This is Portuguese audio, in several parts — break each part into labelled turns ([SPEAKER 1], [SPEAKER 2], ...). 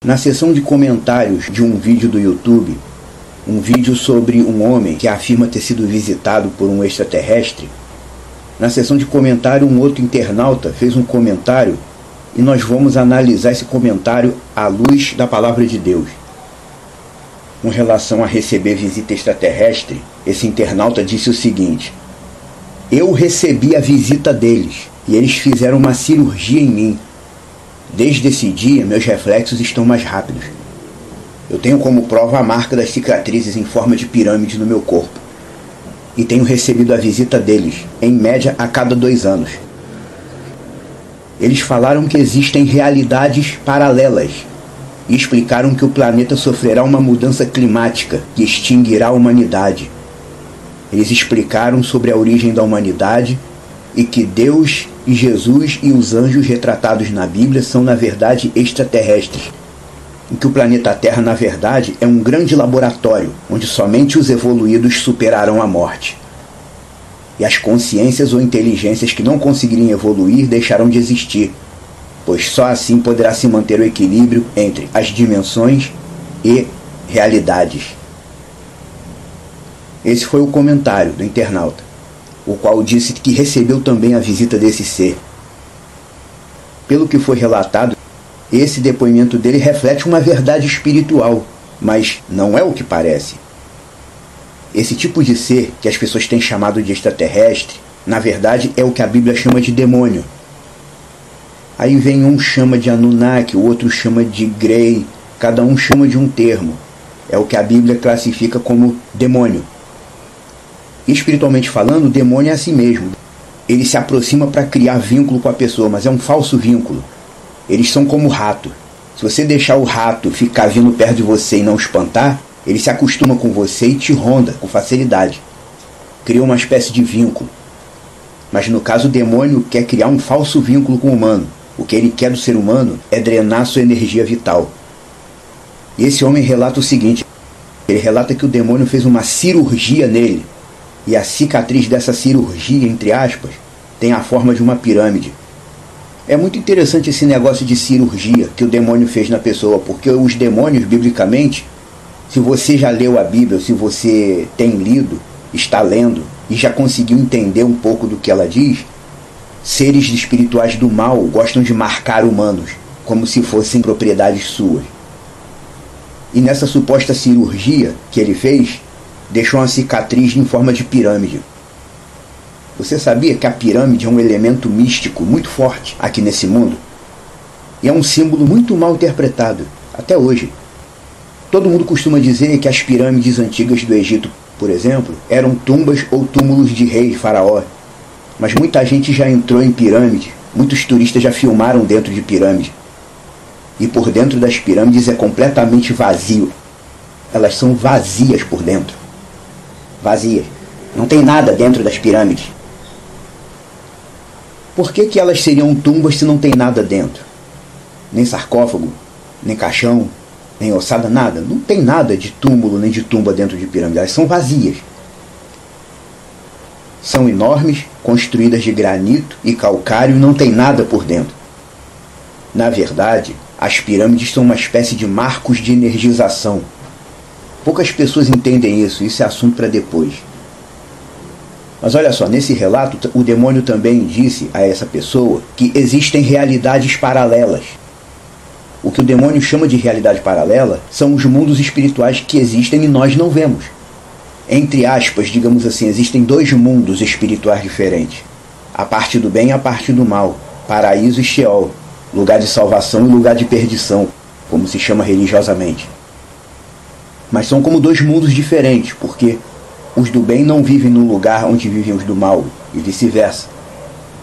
[SPEAKER 1] Na seção de comentários de um vídeo do YouTube, um vídeo sobre um homem que afirma ter sido visitado por um extraterrestre, na seção de comentário um outro internauta fez um comentário e nós vamos analisar esse comentário à luz da palavra de Deus. Com relação a receber visita extraterrestre, esse internauta disse o seguinte: eu recebi a visita deles e eles fizeram uma cirurgia em mim. Desde esse dia, meus reflexos estão mais rápidos. Eu tenho como prova a marca das cicatrizes em forma de pirâmide no meu corpo. E tenho recebido a visita deles, em média a cada 2 anos. Eles falaram que existem realidades paralelas e explicaram que o planeta sofrerá uma mudança climática que extinguirá a humanidade. Eles explicaram sobre a origem da humanidade e que Deus e Jesus e os anjos retratados na Bíblia são, na verdade, extraterrestres. E que o planeta Terra, na verdade, é um grande laboratório, onde somente os evoluídos superarão a morte. E as consciências ou inteligências que não conseguirem evoluir deixarão de existir, pois só assim poderá se manter o equilíbrio entre as dimensões e realidades. Esse foi o comentário do internauta, o qual disse que recebeu também a visita desse ser. Pelo que foi relatado, esse depoimento dele reflete uma verdade espiritual, mas não é o que parece. Esse tipo de ser que as pessoas têm chamado de extraterrestre, na verdade é o que a Bíblia chama de demônio. Aí vem um chama de Anunnaki, o outro chama de Grey, cada um chama de um termo. É o que a Bíblia classifica como demônio. Espiritualmente falando, o demônio é assim mesmo. Ele se aproxima para criar vínculo com a pessoa, mas é um falso vínculo. Eles são como rato. Se você deixar o rato ficar vindo perto de você e não espantar, ele se acostuma com você e te ronda com facilidade. Cria uma espécie de vínculo. Mas no caso o demônio quer criar um falso vínculo com o humano. O que ele quer do ser humano é drenar sua energia vital. E esse homem relata o seguinte: ele relata que o demônio fez uma cirurgia nele. E a cicatriz dessa cirurgia, entre aspas, tem a forma de uma pirâmide. É muito interessante esse negócio de cirurgia que o demônio fez na pessoa, porque os demônios, biblicamente, se você já leu a Bíblia, se você tem lido, está lendo e já conseguiu entender um pouco do que ela diz, seres espirituais do mal gostam de marcar humanos, como se fossem propriedades suas. E nessa suposta cirurgia que ele fez, deixou uma cicatriz em forma de pirâmide. Você sabia que a pirâmide é um elemento místico muito forte aqui nesse mundo? E é um símbolo muito mal interpretado, até hoje. Todo mundo costuma dizer que as pirâmides antigas do Egito, por exemplo, eram tumbas ou túmulos de reis, faraó. Mas muita gente já entrou em pirâmide, muitos turistas já filmaram dentro de pirâmide. E por dentro das pirâmides é completamente vazio. Elas são vazias por dentro. Vazias. Não tem nada dentro das pirâmides. Por que elas seriam tumbas se não tem nada dentro? Nem sarcófago, nem caixão, nem ossada, nada. Não tem nada de túmulo nem de tumba dentro de pirâmide. Elas são vazias. São enormes, construídas de granito e calcário e não tem nada por dentro. Na verdade, as pirâmides são uma espécie de marcos de energização. Poucas pessoas entendem isso é assunto para depois. Mas olha só, nesse relato, o demônio também disse a essa pessoa que existem realidades paralelas. O que o demônio chama de realidade paralela são os mundos espirituais que existem e nós não vemos. Entre aspas, digamos assim, existem 2 mundos espirituais diferentes. A parte do bem e a parte do mal. Paraíso e Sheol. Lugar de salvação e lugar de perdição, como se chama religiosamente. Mas são como 2 mundos diferentes, porque os do bem não vivem no lugar onde vivem os do mal, e vice-versa.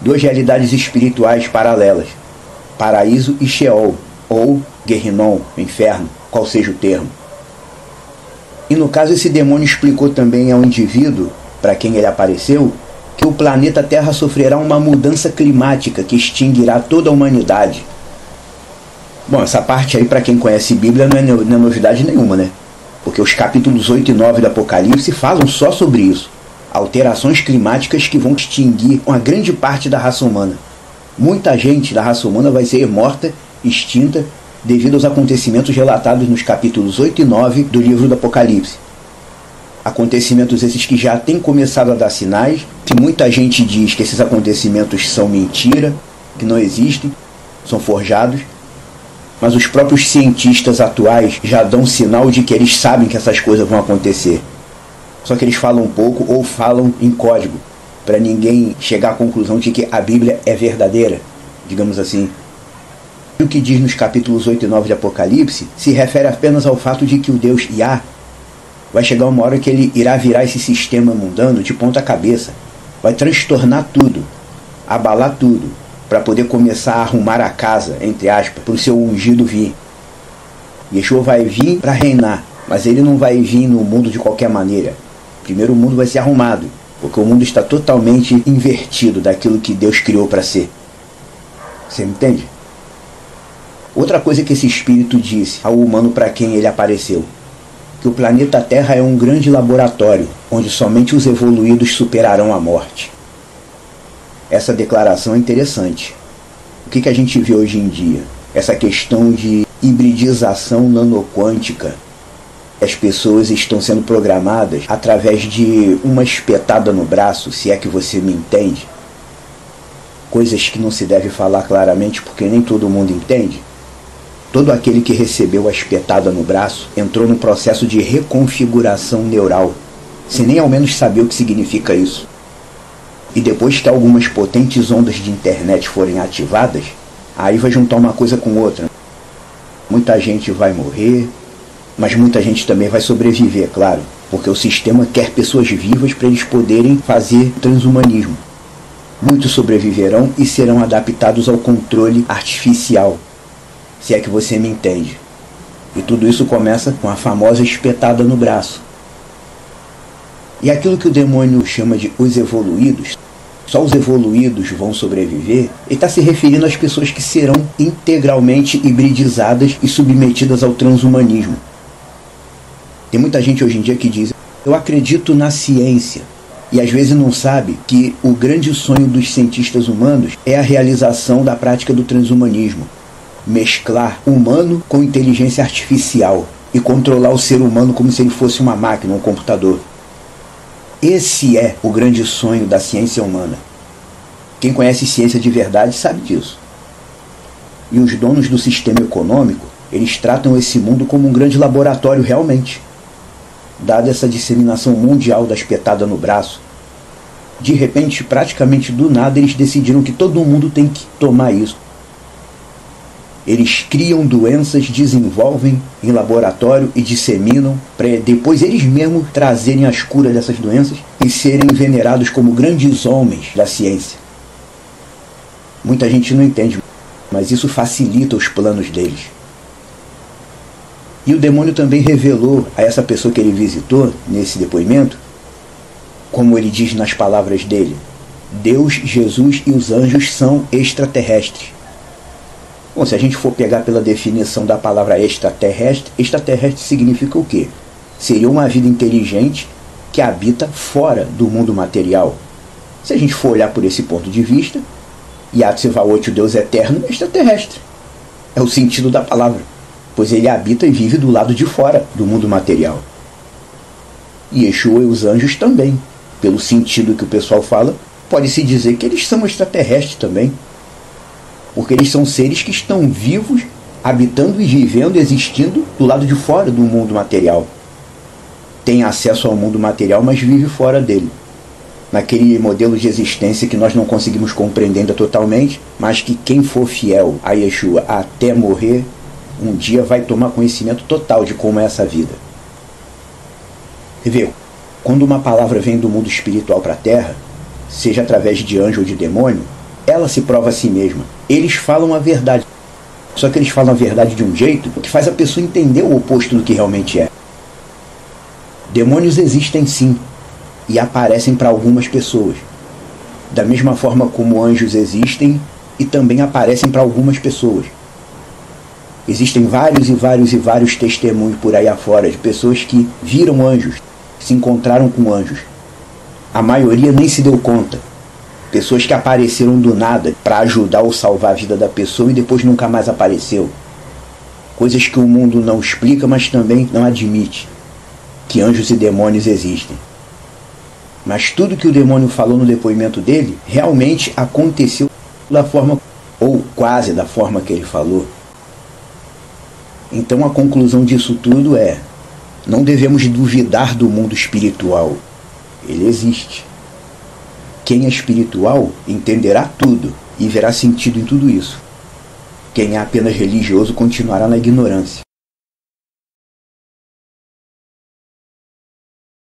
[SPEAKER 1] 2 realidades espirituais paralelas, paraíso e Sheol, ou Gehinnom, inferno, qual seja o termo. E no caso esse demônio explicou também ao indivíduo, para quem ele apareceu, que o planeta Terra sofrerá uma mudança climática que extinguirá toda a humanidade. Bom, essa parte aí, para quem conhece Bíblia, não é novidade nenhuma, né? Porque os capítulos 8 e 9 do Apocalipse falam só sobre isso. Alterações climáticas que vão extinguir uma grande parte da raça humana. Muita gente da raça humana vai ser morta, extinta, devido aos acontecimentos relatados nos capítulos 8 e 9 do livro do Apocalipse. Acontecimentos esses que já têm começado a dar sinais, que muita gente diz que esses acontecimentos são mentira, que não existem, são forjados, mas os próprios cientistas atuais já dão sinal de que eles sabem que essas coisas vão acontecer. Só que eles falam pouco ou falam em código, para ninguém chegar à conclusão de que a Bíblia é verdadeira, digamos assim. O que diz nos capítulos 8 e 9 de Apocalipse se refere apenas ao fato de que o Deus Yah vai chegar uma hora que ele irá virar esse sistema mundano de ponta cabeça, vai transtornar tudo, abalar tudo, para poder começar a arrumar a casa, entre aspas, para o seu ungido vir. Yeshua vai vir para reinar, mas ele não vai vir no mundo de qualquer maneira. Primeiro o mundo vai ser arrumado, porque o mundo está totalmente invertido daquilo que Deus criou para ser. Você entende? Outra coisa que esse espírito disse ao humano para quem ele apareceu, que o planeta Terra é um grande laboratório, onde somente os evoluídos superarão a morte. Essa declaração é interessante. O que a gente vê hoje em dia? Essa questão de hibridização nanoquântica. As pessoas estão sendo programadas através de uma espetada no braço, se é que você me entende. Coisas que não se deve falar claramente porque nem todo mundo entende. Todo aquele que recebeu a espetada no braço entrou num processo de reconfiguração neural, sem nem ao menos saber o que significa isso. E depois que algumas potentes ondas de internet forem ativadas, aí vai juntar uma coisa com outra. Muita gente vai morrer, mas muita gente também vai sobreviver, claro, porque o sistema quer pessoas vivas para eles poderem fazer transhumanismo. Muitos sobreviverão e serão adaptados ao controle artificial, se é que você me entende. E tudo isso começa com a famosa espetada no braço. E aquilo que o demônio chama de os evoluídos, só os evoluídos vão sobreviver, ele está se referindo às pessoas que serão integralmente hibridizadas e submetidas ao transhumanismo. Tem muita gente hoje em dia que diz: eu acredito na ciência, e às vezes não sabe que o grande sonho dos cientistas humanos é a realização da prática do transhumanismo. Mesclar humano com inteligência artificial e controlar o ser humano como se ele fosse uma máquina, um computador. Esse é o grande sonho da ciência humana. Quem conhece ciência de verdade sabe disso. E os donos do sistema econômico, eles tratam esse mundo como um grande laboratório realmente. Dada essa disseminação mundial da espetada no braço, de repente, praticamente do nada, eles decidiram que todo mundo tem que tomar isso. Eles criam doenças, desenvolvem em laboratório e disseminam para depois eles mesmos trazerem as curas dessas doenças e serem venerados como grandes homens da ciência. Muita gente não entende, mas isso facilita os planos deles. E o demônio também revelou a essa pessoa que ele visitou nesse depoimento, como ele diz nas palavras dele: Deus, Jesus e os anjos são extraterrestres. Bom, se a gente for pegar pela definição da palavra extraterrestre, extraterrestre significa o quê? Seria uma vida inteligente que habita fora do mundo material. Se a gente for olhar por esse ponto de vista, Yahtzevavot, o Deus eterno, é extraterrestre. É o sentido da palavra, pois ele habita e vive do lado de fora do mundo material. E Yeshua e os anjos também, pelo sentido que o pessoal fala, pode-se dizer que eles são extraterrestres também. Porque eles são seres que estão vivos, habitando e vivendo, existindo do lado de fora do mundo material. Tem acesso ao mundo material, mas vive fora dele. Naquele modelo de existência que nós não conseguimos compreender ainda totalmente, mas que quem for fiel a Yeshua até morrer, um dia vai tomar conhecimento total de como é essa vida. Você vê, quando uma palavra vem do mundo espiritual para a Terra, seja através de anjo ou de demônio, ela se prova a si mesma. Eles falam a verdade. Só que eles falam a verdade de um jeito que faz a pessoa entender o oposto do que realmente é. Demônios existem sim, e aparecem para algumas pessoas. Da mesma forma como anjos existem e também aparecem para algumas pessoas. Existem vários testemunhos por aí afora de pessoas que viram anjos, que se encontraram com anjos. A maioria nem se deu conta. Pessoas que apareceram do nada para ajudar ou salvar a vida da pessoa e depois nunca mais apareceu. coisas que o mundo não explica, mas também não admite, que anjos e demônios existem. Mas tudo que o demônio falou no depoimento dele realmente aconteceu da forma, ou quase da forma que ele falou. Então a conclusão disso tudo é: não devemos duvidar do mundo espiritual. Ele existe. Quem é espiritual entenderá tudo e verá sentido em tudo isso. Quem é apenas religioso continuará na ignorância.